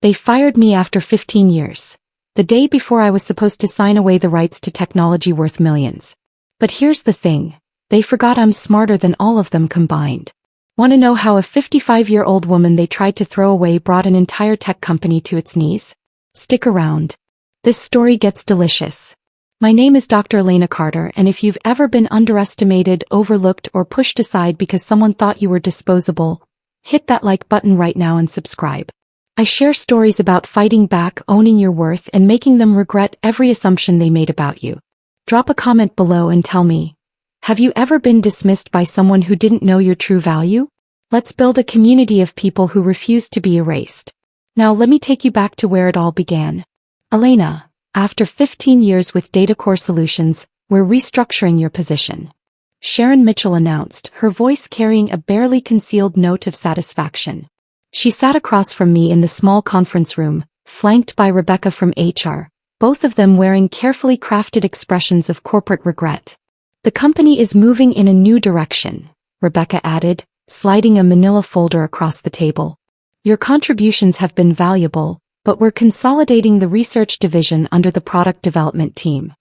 They fired me after 15 years. The day before I was supposed to sign away the rights to technology worth millions. But here's the thing. They forgot I'm smarter than all of them combined. Want to know how a 55-year-old woman they tried to throw away brought an entire tech company to its knees? Stick around. This story gets delicious. My name is Dr. Elena Carter, and if you've ever been underestimated, overlooked, or pushed aside because someone thought you were disposable, hit that like button right now and subscribe. I share stories about fighting back, owning your worth, and making them regret every assumption they made about you. Drop a comment below and tell me, have you ever been dismissed by someone who didn't know your true value? Let's build a community of people who refuse to be erased. Now let me take you back to where it all began. Elena, after 15 years with DataCore Solutions, we're restructuring your position. Sharon Mitchell announced, her voice carrying a barely concealed note of satisfaction. She sat across from me in the small conference room, flanked by Rebecca from HR, both of them wearing carefully crafted expressions of corporate regret. The company is moving in a new direction, Rebecca added, sliding a manila folder across the table. Your contributions have been valuable, but we're consolidating the research division under the product development team.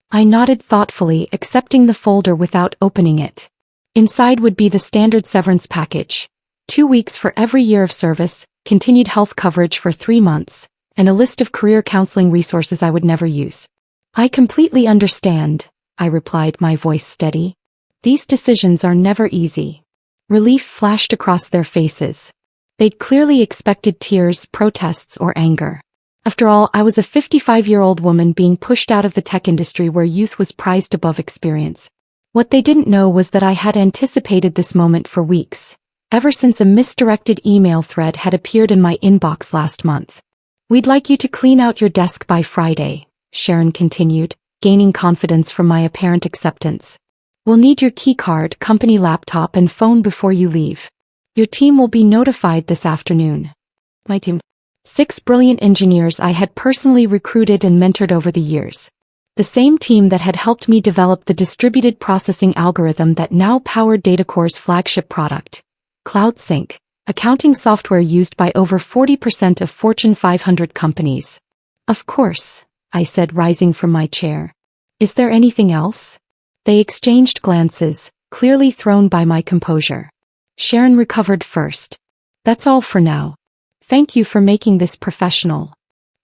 I nodded thoughtfully, accepting the folder without opening it. Inside would be the standard severance package. 2 weeks for every year of service, continued health coverage for 3 months, and a list of career counseling resources I would never use. I completely understand, I replied, my voice steady. These decisions are never easy. Relief flashed across their faces. They'd clearly expected tears, protests, or anger. After all, I was a 55-year-old woman being pushed out of the tech industry where youth was prized above experience. What they didn't know was that I had anticipated this moment for weeks. Ever since a misdirected email thread had appeared in my inbox last month. We'd like you to clean out your desk by Friday, Sharon continued, gaining confidence from my apparent acceptance. We'll need your keycard, company laptop, and phone before you leave. Your team will be notified this afternoon. My team. 6 brilliant engineers I had personally recruited and mentored over the years. The same team that had helped me develop the distributed processing algorithm that now powered DataCore's flagship product. CloudSync, accounting software used by over 40% of Fortune 500 companies. Of course, I said, rising from my chair. Is there anything else? They exchanged glances, clearly thrown by my composure. Sharon recovered first. That's all for now. Thank you for making this professional.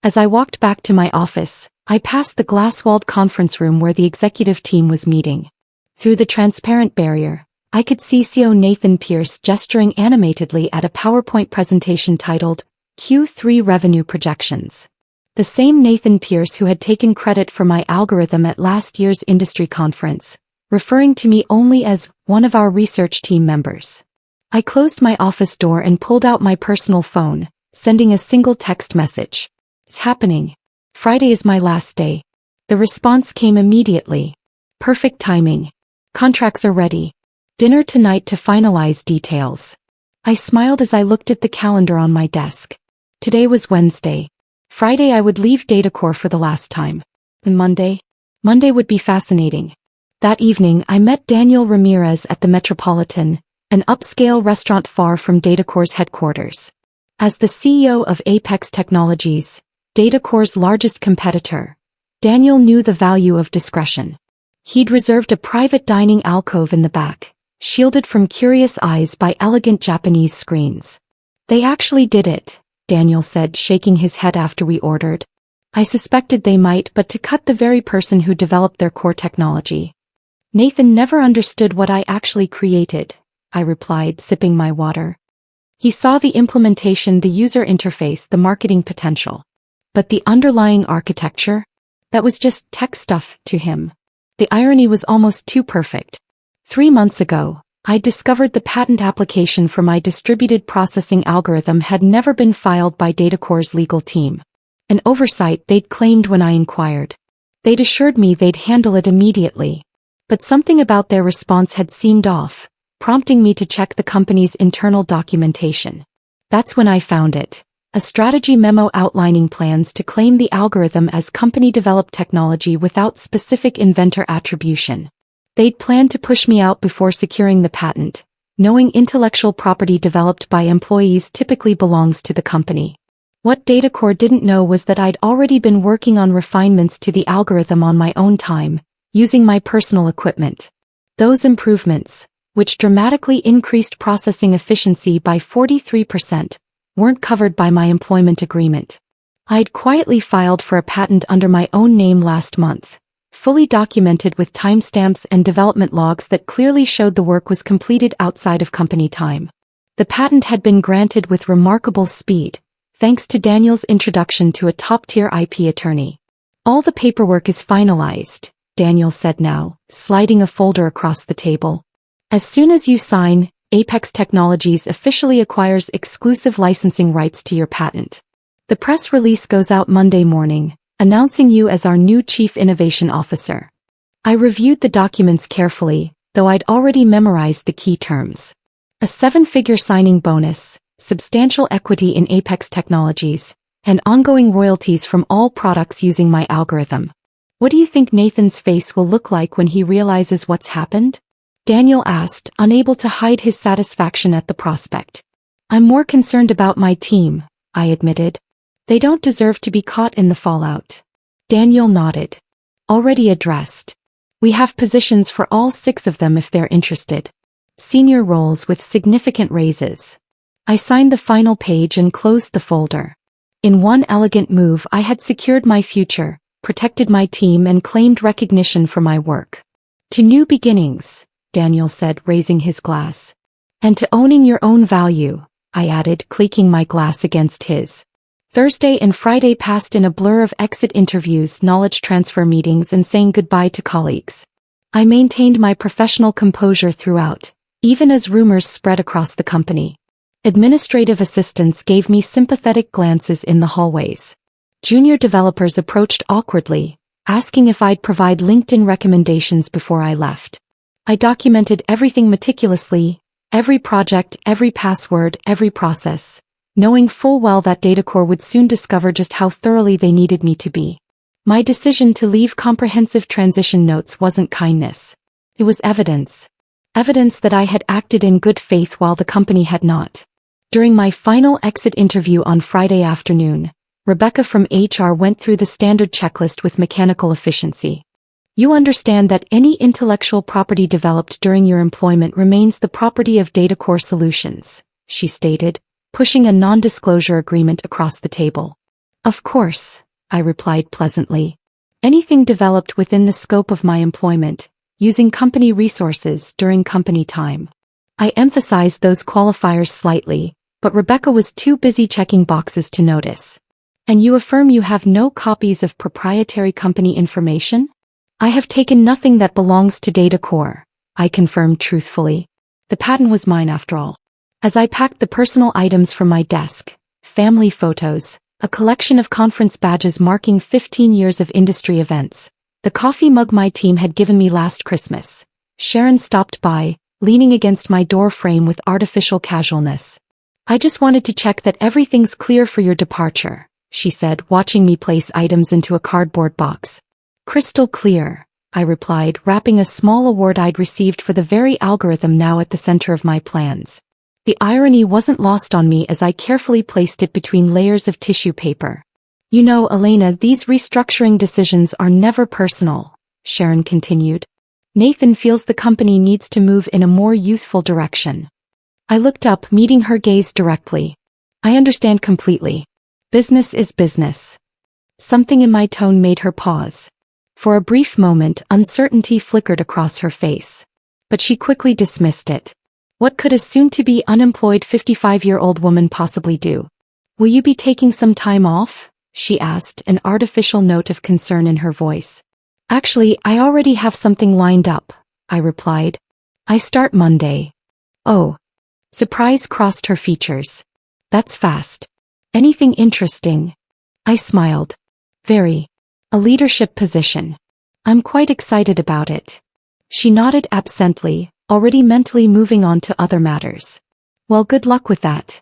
As I walked back to my office, I passed the glass-walled conference room where the executive team was meeting. Through the transparent barrier, I could see CEO Nathan Pierce gesturing animatedly at a PowerPoint presentation titled, Q3 Revenue Projections. The same Nathan Pierce who had taken credit for my algorithm at last year's industry conference, referring to me only as one of our research team members. I closed my office door and pulled out my personal phone, sending a single text message. It's happening. Friday is my last day. The response came immediately. Perfect timing. Contracts are ready. Dinner tonight to finalize details. I smiled as I looked at the calendar on my desk. Today was Wednesday. Friday I would leave DataCore for the last time. And Monday? Monday would be fascinating. That evening I met Daniel Ramirez at the Metropolitan, an upscale restaurant far from DataCore's headquarters. As the CEO of Apex Technologies, DataCore's largest competitor, Daniel knew the value of discretion. He'd reserved a private dining alcove in the back, shielded from curious eyes by elegant Japanese screens. They actually did it, Daniel said, shaking his head after we ordered. I suspected they might, but to cut the very person who developed their core technology. Nathan never understood what I actually created, I replied, sipping my water. He saw the implementation, the user interface, the marketing potential. But the underlying architecture? That was just tech stuff to him. The irony was almost too perfect. 3 months ago, I discovered the patent application for my distributed processing algorithm had never been filed by DataCore's legal team. An oversight they'd claimed when I inquired. They'd assured me they'd handle it immediately. But something about their response had seemed off, prompting me to check the company's internal documentation. That's when I found it. A strategy memo outlining plans to claim the algorithm as company-developed technology without specific inventor attribution. They'd planned to push me out before securing the patent, knowing intellectual property developed by employees typically belongs to the company. What DataCore didn't know was that I'd already been working on refinements to the algorithm on my own time, using my personal equipment. Those improvements, which dramatically increased processing efficiency by 43%, weren't covered by my employment agreement. I'd quietly filed for a patent under my own name last month, fully documented with timestamps and development logs that clearly showed the work was completed outside of company time. The patent had been granted with remarkable speed, thanks to Daniel's introduction to a top-tier IP attorney. All the paperwork is finalized, Daniel said now, sliding a folder across the table. As soon as you sign, Apex Technologies officially acquires exclusive licensing rights to your patent. The press release goes out Monday morning, announcing you as our new Chief Innovation Officer. I reviewed the documents carefully, though I'd already memorized the key terms. A 7-figure signing bonus, substantial equity in Apex Technologies, and ongoing royalties from all products using my algorithm. What do you think Nathan's face will look like when he realizes what's happened? Daniel asked, unable to hide his satisfaction at the prospect. I'm more concerned about my team, I admitted. They don't deserve to be caught in the fallout. Daniel nodded. Already addressed. We have positions for all 6 of them if they're interested. Senior roles with significant raises. I signed the final page and closed the folder. In one elegant move, I had secured my future, protected my team, and claimed recognition for my work. To new beginnings, Daniel said, raising his glass. And to owning your own value, I added, clicking my glass against his. Thursday and Friday passed in a blur of exit interviews, knowledge transfer meetings, and saying goodbye to colleagues. I maintained my professional composure throughout, even as rumors spread across the company. Administrative assistants gave me sympathetic glances in the hallways. Junior developers approached awkwardly, asking if I'd provide LinkedIn recommendations before I left. I documented everything meticulously, every project, every password, every process, knowing full well that DataCore would soon discover just how thoroughly they needed me to be. My decision to leave comprehensive transition notes wasn't kindness. It was evidence. Evidence that I had acted in good faith while the company had not. During my final exit interview on Friday afternoon, Rebecca from HR went through the standard checklist with mechanical efficiency. You understand that any intellectual property developed during your employment remains the property of DataCore Solutions, she stated, pushing a non-disclosure agreement across the table. Of course, I replied pleasantly. Anything developed within the scope of my employment, using company resources during company time. I emphasized those qualifiers slightly, but Rebecca was too busy checking boxes to notice. And you affirm you have no copies of proprietary company information? I have taken nothing that belongs to DataCore, I confirmed truthfully. The patent was mine after all. As I packed the personal items from my desk, family photos, a collection of conference badges marking 15 years of industry events, the coffee mug my team had given me last Christmas, Sharon stopped by, leaning against my door frame with artificial casualness. I just wanted to check that everything's clear for your departure, she said, watching me place items into a cardboard box. Crystal clear, I replied, wrapping a small award I'd received for the very algorithm now at the center of my plans. The irony wasn't lost on me as I carefully placed it between layers of tissue paper. You know, Elena, these restructuring decisions are never personal, Sharon continued. Nathan feels the company needs to move in a more youthful direction. I looked up, meeting her gaze directly. I understand completely. Business is business. Something in my tone made her pause. For a brief moment, uncertainty flickered across her face. But she quickly dismissed it. What could a soon-to-be unemployed 55-year-old woman possibly do? Will you be taking some time off? She asked, an artificial note of concern in her voice. Actually, I already have something lined up, I replied. I start Monday. Oh. Surprise crossed her features. That's fast. Anything interesting? I smiled. Very. A leadership position. I'm quite excited about it. She nodded absently, already mentally moving on to other matters. Well, good luck with that.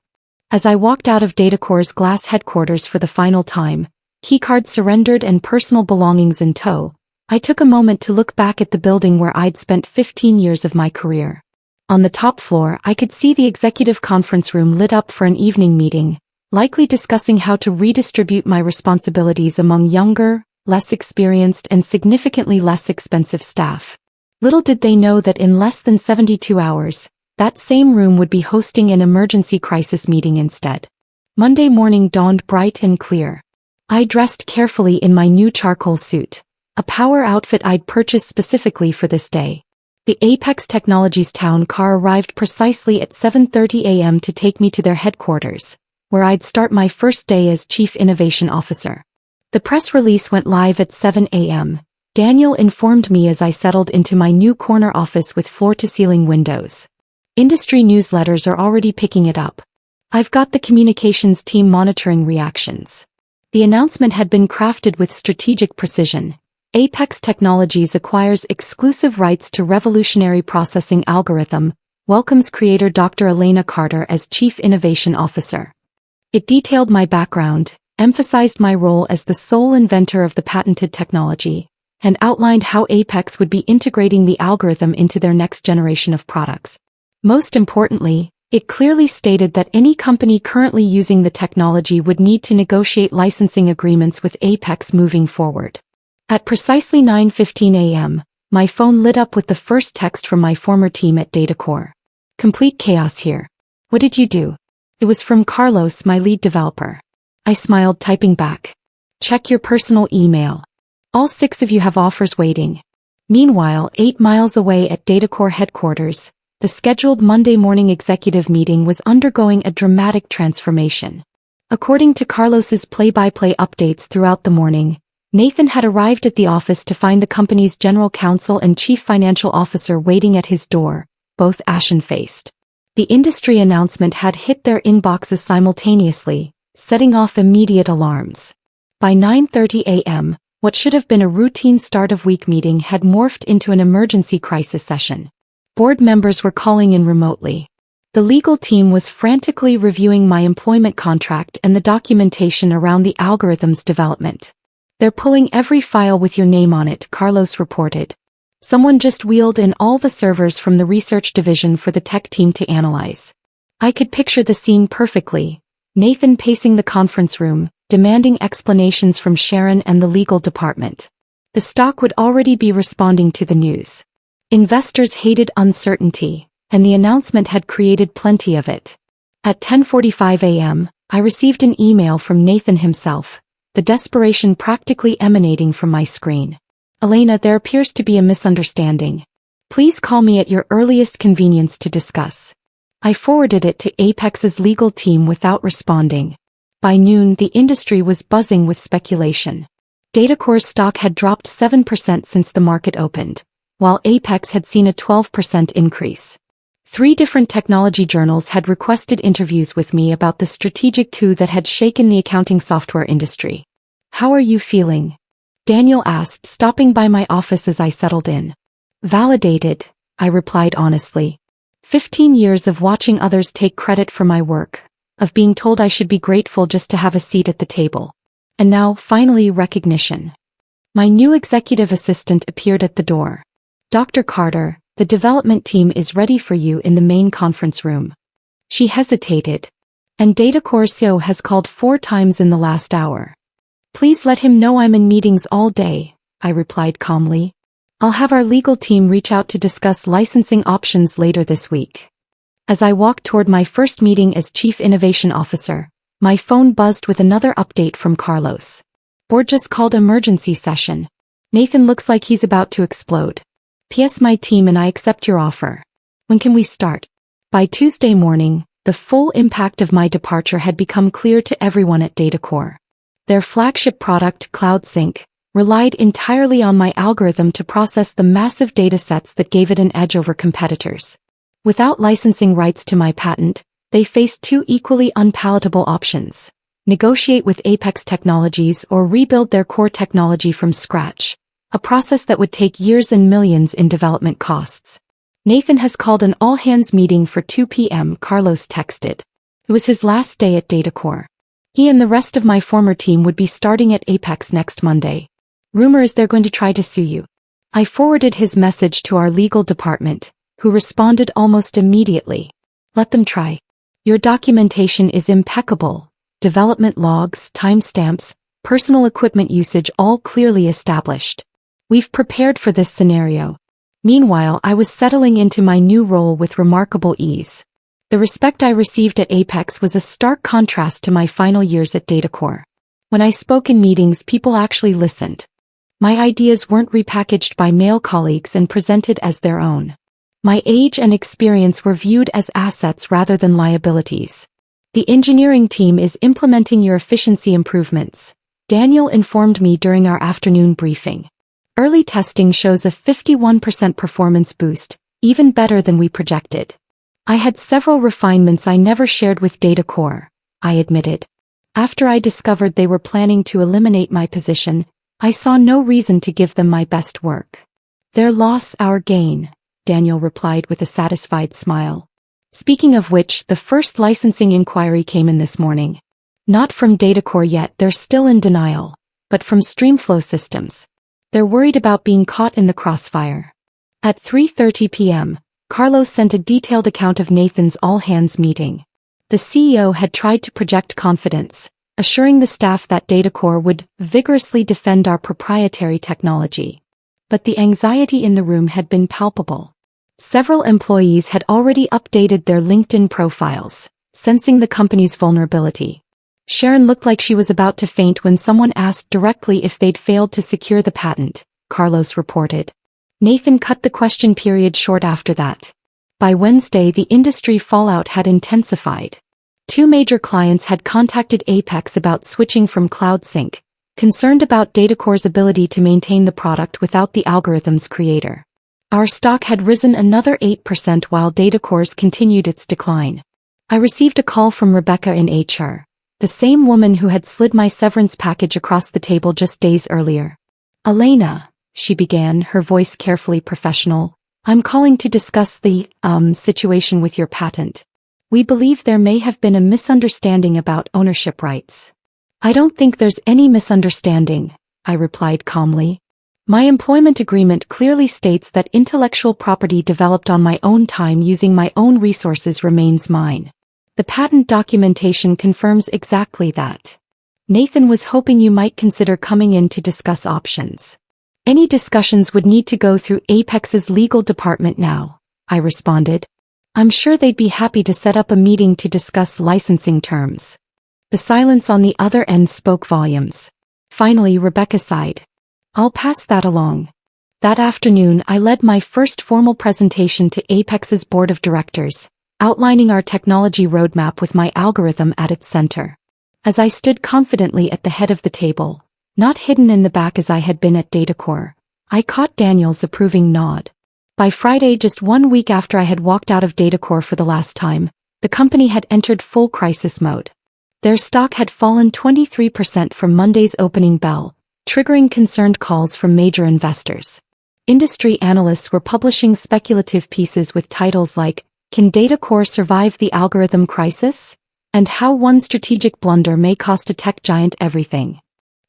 As I walked out of DataCore's glass headquarters for the final time, keycard surrendered and personal belongings in tow, I took a moment to look back at the building where I'd spent 15 years of my career. On the top floor, I could see the executive conference room lit up for an evening meeting, likely discussing how to redistribute my responsibilities among younger, less experienced and significantly less expensive staff. Little did they know that in less than 72 hours, that same room would be hosting an emergency crisis meeting instead. Monday morning dawned bright and clear. I dressed carefully in my new charcoal suit, a power outfit I'd purchased specifically for this day. The Apex Technologies town car arrived precisely at 7:30 a.m. to take me to their headquarters, where I'd start my first day as Chief Innovation Officer. The press release went live at 7 a.m. Daniel informed me as I settled into my new corner office with floor-to-ceiling windows. Industry newsletters are already picking it up. I've got the communications team monitoring reactions. The announcement had been crafted with strategic precision. Apex Technologies acquires exclusive rights to revolutionary processing algorithm, welcomes creator Dr. Elena Carter as Chief Innovation Officer. It detailed my background, emphasized my role as the sole inventor of the patented technology, and outlined how Apex would be integrating the algorithm into their next generation of products. Most importantly, it clearly stated that any company currently using the technology would need to negotiate licensing agreements with Apex moving forward. At precisely 9:15 a.m., my phone lit up with the first text from my former team at DataCore. Complete chaos here. What did you do? It was from Carlos, my lead developer. I smiled, typing back. Check your personal email. All 6 of you have offers waiting. Meanwhile, 8 miles away at DataCore headquarters, the scheduled Monday morning executive meeting was undergoing a dramatic transformation. According to Carlos's play-by-play updates throughout the morning, Nathan had arrived at the office to find the company's general counsel and chief financial officer waiting at his door, both ashen-faced. The industry announcement had hit their inboxes simultaneously, setting off immediate alarms. By 9:30 a.m., what should have been a routine start-of-week meeting had morphed into an emergency crisis session. Board members were calling in remotely. The legal team was frantically reviewing my employment contract and the documentation around the algorithm's development. They're pulling every file with your name on it, Carlos reported. Someone just wheeled in all the servers from the research division for the tech team to analyze. I could picture the scene perfectly. Nathan pacing the conference room, demanding explanations from Sharon and the legal department. The stock would already be responding to the news. Investors hated uncertainty, and the announcement had created plenty of it. At 10:45 a.m., I received an email from Nathan himself, the desperation practically emanating from my screen. Elena, there appears to be a misunderstanding. Please call me at your earliest convenience to discuss. I forwarded it to Apex's legal team without responding. By noon, the industry was buzzing with speculation. DataCore's stock had dropped 7% since the market opened, while Apex had seen a 12% increase. 3 different technology journals had requested interviews with me about the strategic coup that had shaken the accounting software industry. How are you feeling? Daniel asked, stopping by my office as I settled in. Validated, I replied honestly. 15 years of watching others take credit for my work, of being told I should be grateful just to have a seat at the table. And now, finally, recognition. My new executive assistant appeared at the door. Dr. Carter, the development team is ready for you in the main conference room. She hesitated. And DataCore CEO has called 4 times in the last hour. Please let him know I'm in meetings all day, I replied calmly. I'll have our legal team reach out to discuss licensing options later this week. As I walked toward my first meeting as Chief Innovation Officer, my phone buzzed with another update from Carlos. Board just called emergency session. Nathan looks like he's about to explode. P.S. My team and I accept your offer. When can we start? By Tuesday morning, the full impact of my departure had become clear to everyone at DataCore. Their flagship product, CloudSync, relied entirely on my algorithm to process the massive datasets that gave it an edge over competitors. Without licensing rights to my patent, they faced 2 equally unpalatable options: negotiate with Apex Technologies or rebuild their core technology from scratch, a process that would take years and millions in development costs. Nathan has called an all-hands meeting for 2 p.m., Carlos texted. It was his last day at DataCore. He and the rest of my former team would be starting at Apex next Monday. Rumor is they're going to try to sue you. I forwarded his message to our legal department, who responded almost immediately. Let them try. Your documentation is impeccable, development logs, timestamps, personal equipment usage all clearly established. We've prepared for this scenario. Meanwhile, I was settling into my new role with remarkable ease. The respect I received at Apex was a stark contrast to my final years at DataCore. When I spoke in meetings, people actually listened. My ideas weren't repackaged by male colleagues and presented as their own. My age and experience were viewed as assets rather than liabilities. The engineering team is implementing your efficiency improvements, Daniel informed me during our afternoon briefing. Early testing shows a 51% performance boost, even better than we projected. I had several refinements I never shared with DataCore, I admitted. After I discovered they were planning to eliminate my position, I saw no reason to give them my best work. Their loss, our gain, Daniel replied with a satisfied smile. Speaking of which, the first licensing inquiry came in this morning. Not from DataCore yet, they're still in denial, but from Streamflow Systems. They're worried about being caught in the crossfire. At 3:30 p.m., Carlos sent a detailed account of Nathan's all-hands meeting. The CEO had tried to project confidence, assuring the staff that DataCore would vigorously defend our proprietary technology. But the anxiety in the room had been palpable. Several employees had already updated their LinkedIn profiles, sensing the company's vulnerability. Sharon looked like she was about to faint when someone asked directly if they'd failed to secure the patent, Carlos reported. Nathan cut the question period short after that. By Wednesday, the industry fallout had intensified. 2 major clients had contacted Apex about switching from CloudSync, concerned about DataCore's ability to maintain the product without the algorithm's creator. Our stock had risen another 8% while DataCore's continued its decline. I received a call from Rebecca in HR, the same woman who had slid my severance package across the table just days earlier. Elena, she began, her voice carefully professional, I'm calling to discuss the, situation with your patent. We believe there may have been a misunderstanding about ownership rights. I don't think there's any misunderstanding, I replied calmly. My employment agreement clearly states that intellectual property developed on my own time using my own resources remains mine. The patent documentation confirms exactly that. Nathan was hoping you might consider coming in to discuss options. Any discussions would need to go through Apex's legal department now, I responded. I'm sure they'd be happy to set up a meeting to discuss licensing terms. The silence on the other end spoke volumes. Finally, Rebecca sighed. I'll pass that along. That afternoon, I led my first formal presentation to Apex's board of directors, outlining our technology roadmap with my algorithm at its center. As I stood confidently at the head of the table, not hidden in the back as I had been at DataCore, I caught Daniel's approving nod. By Friday, just 1 week after I had walked out of DataCore for the last time, the company had entered full crisis mode. Their stock had fallen 23% from Monday's opening bell, triggering concerned calls from major investors. Industry analysts were publishing speculative pieces with titles like, Can DataCore survive the algorithm crisis? And how one strategic blunder may cost a tech giant everything.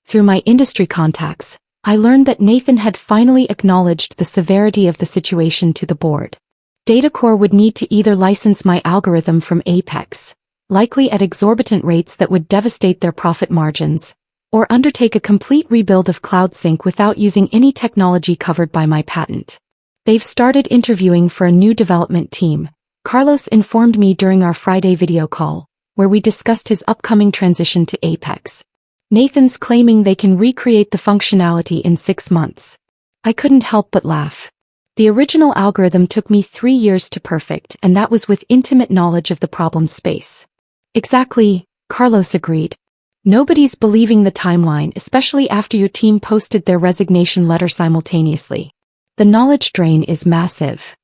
Through my industry contacts, I learned that Nathan had finally acknowledged the severity of the situation to the board. DataCore would need to either license my algorithm from Apex, likely at exorbitant rates that would devastate their profit margins, or undertake a complete rebuild of CloudSync without using any technology covered by my patent. They've started interviewing for a new development team, Carlos informed me during our Friday video call, where we discussed his upcoming transition to Apex. Nathan's claiming they can recreate the functionality in 6 months. I couldn't help but laugh. The original algorithm took me 3 years to perfect, and that was with intimate knowledge of the problem space. Exactly, Carlos agreed. Nobody's believing the timeline, especially after your team posted their resignation letter simultaneously. The knowledge drain is massive.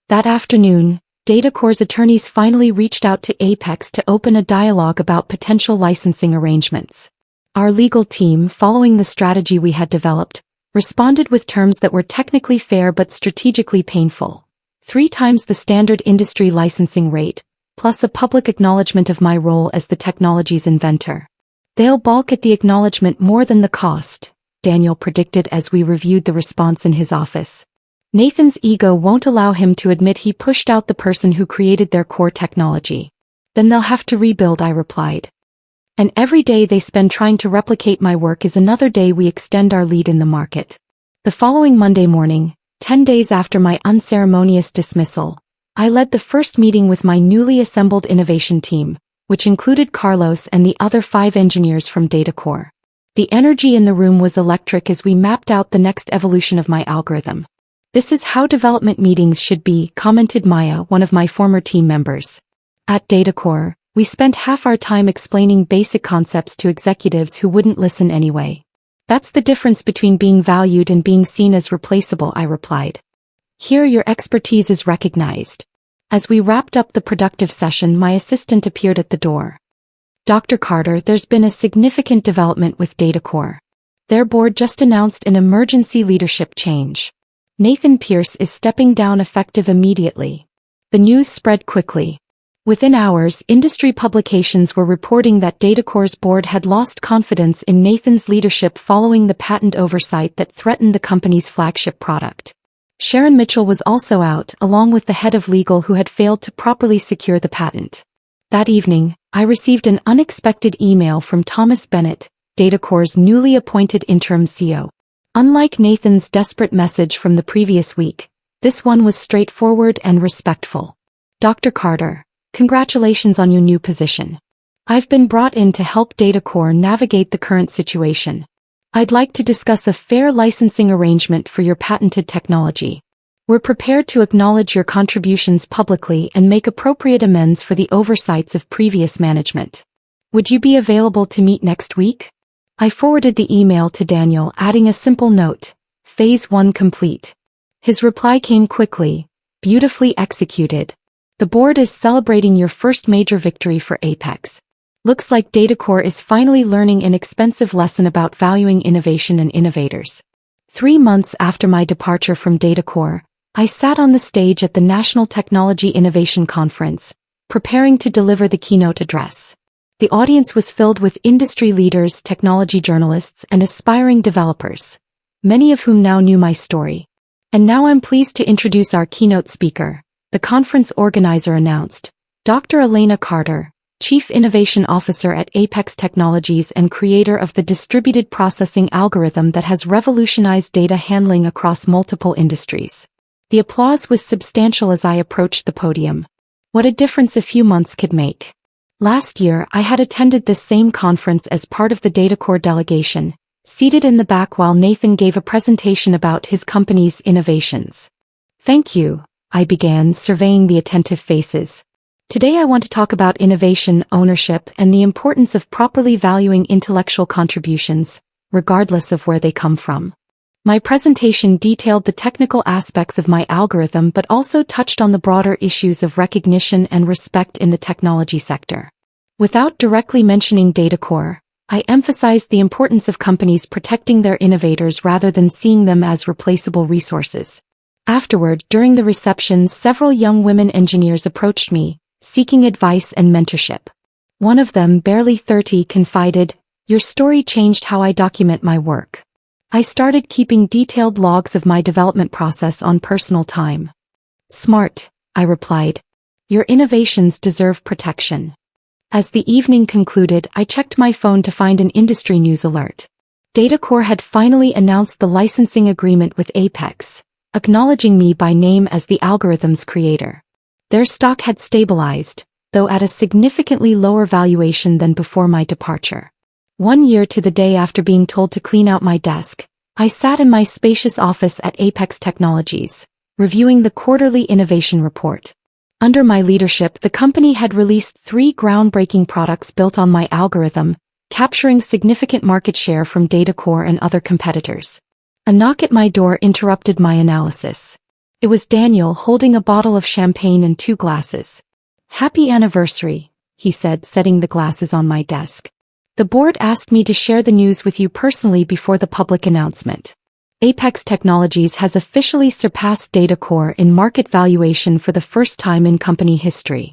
That afternoon, DataCore's attorneys finally reached out to Apex to open a dialogue about potential licensing arrangements. Our legal team, following the strategy we had developed, responded with terms that were technically fair but strategically painful. 3 times the standard industry licensing rate, plus a public acknowledgement of my role as the technology's inventor. They'll balk at the acknowledgement more than the cost, Daniel predicted as we reviewed the response in his office. Nathan's ego won't allow him to admit he pushed out the person who created their core technology. Then they'll have to rebuild, I replied. And every day they spend trying to replicate my work is another day we extend our lead in the market. The following Monday morning, 10 days after my unceremonious dismissal, I led the first meeting with my newly assembled innovation team, which included Carlos and the other 5 engineers from DataCore. The energy in the room was electric as we mapped out the next evolution of my algorithm. "This is how development meetings should be," commented Maya, one of my former team members. At DataCore, we spent half our time explaining basic concepts to executives who wouldn't listen anyway. "That's the difference between being valued and being seen as replaceable," I replied. "Here your expertise is recognized." As we wrapped up the productive session, my assistant appeared at the door. "Dr. Carter, there's been a significant development with DataCore. Their board just announced an emergency leadership change. Nathan Pierce is stepping down effective immediately." The news spread quickly. Within hours, industry publications were reporting that DataCore's board had lost confidence in Nathan's leadership following the patent oversight that threatened the company's flagship product. Sharon Mitchell was also out, along with the head of legal who had failed to properly secure the patent. That evening, I received an unexpected email from Thomas Bennett, DataCore's newly appointed interim CEO. Unlike Nathan's desperate message from the previous week, this one was straightforward and respectful. "Dr. Carter, congratulations on your new position. I've been brought in to help DataCore navigate the current situation. I'd like to discuss a fair licensing arrangement for your patented technology. We're prepared to acknowledge your contributions publicly and make appropriate amends for the oversights of previous management. Would you be available to meet next week?" I forwarded the email to Daniel, adding a simple note: "Phase 1 complete." His reply came quickly: "Beautifully executed. The board is celebrating your first major victory for Apex. Looks like DataCore is finally learning an expensive lesson about valuing innovation and innovators." 3 months after my departure from DataCore, I sat on the stage at the National Technology Innovation Conference, preparing to deliver the keynote address. The audience was filled with industry leaders, technology journalists, and aspiring developers, many of whom now knew my story. "And now I'm pleased to introduce our keynote speaker," the conference organizer announced, "Dr. Elena Carter, Chief Innovation Officer at Apex Technologies and creator of the distributed processing algorithm that has revolutionized data handling across multiple industries." The applause was substantial as I approached the podium. What a difference a few months could make. Last year, I had attended this same conference as part of the DataCore delegation, seated in the back while Nathan gave a presentation about his company's innovations. "Thank you," I began, surveying the attentive faces. "Today I want to talk about innovation, ownership, and the importance of properly valuing intellectual contributions, regardless of where they come from." My presentation detailed the technical aspects of my algorithm but also touched on the broader issues of recognition and respect in the technology sector. Without directly mentioning DataCore, I emphasized the importance of companies protecting their innovators rather than seeing them as replaceable resources. Afterward, during the reception, several young women engineers approached me, seeking advice and mentorship. One of them, barely 30, confided, "Your story changed how I document my work. I started keeping detailed logs of my development process on personal time." "Smart," I replied. "Your innovations deserve protection." As the evening concluded, I checked my phone to find an industry news alert. DataCore had finally announced the licensing agreement with Apex, acknowledging me by name as the algorithm's creator. Their stock had stabilized, though at a significantly lower valuation than before my departure. 1 year to the day after being told to clean out my desk, I sat in my spacious office at Apex Technologies, reviewing the quarterly innovation report. Under my leadership, the company had released 3 groundbreaking products built on my algorithm, capturing significant market share from DataCore and other competitors. A knock at my door interrupted my analysis. It was Daniel, holding a bottle of champagne and 2 glasses. "Happy anniversary," he said, setting the glasses on my desk. "The board asked me to share the news with you personally before the public announcement. Apex Technologies has officially surpassed DataCore in market valuation for the first time in company history."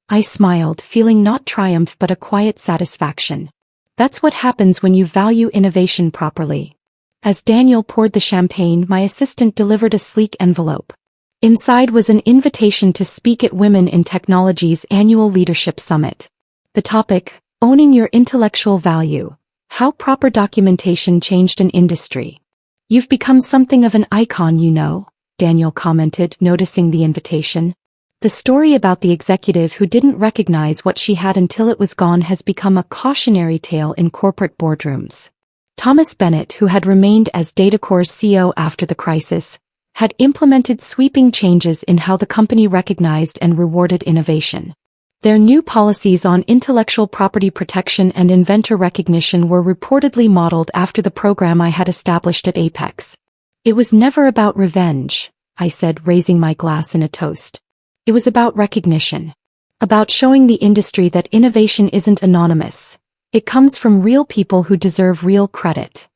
I smiled, feeling not triumph but a quiet satisfaction. That's what happens when you value innovation properly. As Daniel poured the champagne, my assistant delivered a sleek envelope. Inside was an invitation to speak at Women in Technology's annual Leadership Summit. The topic, Owning your intellectual value. How proper documentation changed an industry. You've become something of an icon, you know, Daniel commented, noticing the invitation. The story about the executive who didn't recognize what she had until it was gone has become a cautionary tale in corporate boardrooms. Thomas Bennett, who had remained as DataCore's CEO after the crisis, had implemented sweeping changes in how the company recognized and rewarded innovation. Their new policies on intellectual property protection and inventor recognition were reportedly modeled after the program I had established at Apex. It was never about revenge, I said, raising my glass in a toast. It was about recognition. About showing the industry that innovation isn't anonymous. It comes from real people who deserve real credit.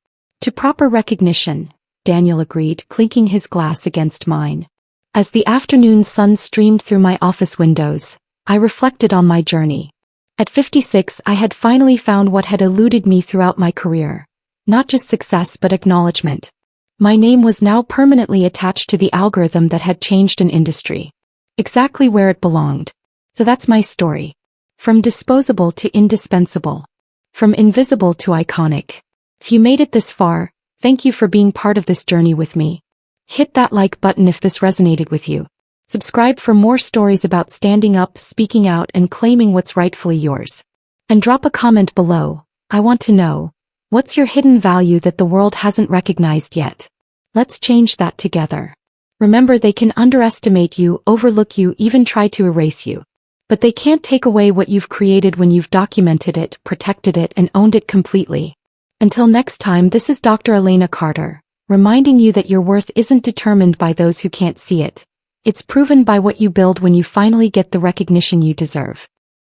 To proper recognition, Daniel agreed, clinking his glass against mine. As the afternoon sun streamed through my office windows, I reflected on my journey. At 56, I had finally found what had eluded me throughout my career. Not just success but acknowledgement. My name was now permanently attached to the algorithm that had changed an industry. Exactly where it belonged. So that's my story. From disposable to indispensable. From invisible to iconic. If you made it this far, thank you for being part of this journey with me. Hit that like button if this resonated with you. Subscribe for more stories about standing up, speaking out, and claiming what's rightfully yours. And drop a comment below. I want to know, what's your hidden value that the world hasn't recognized yet? Let's change that together. Remember, they can underestimate you, overlook you, even try to erase you. But they can't take away what you've created when you've documented it, protected it, and owned it completely. Until next time, this is Dr. Elena Carter, reminding you that your worth isn't determined by those who can't see it. It's proven by what you build when you finally get the recognition you deserve.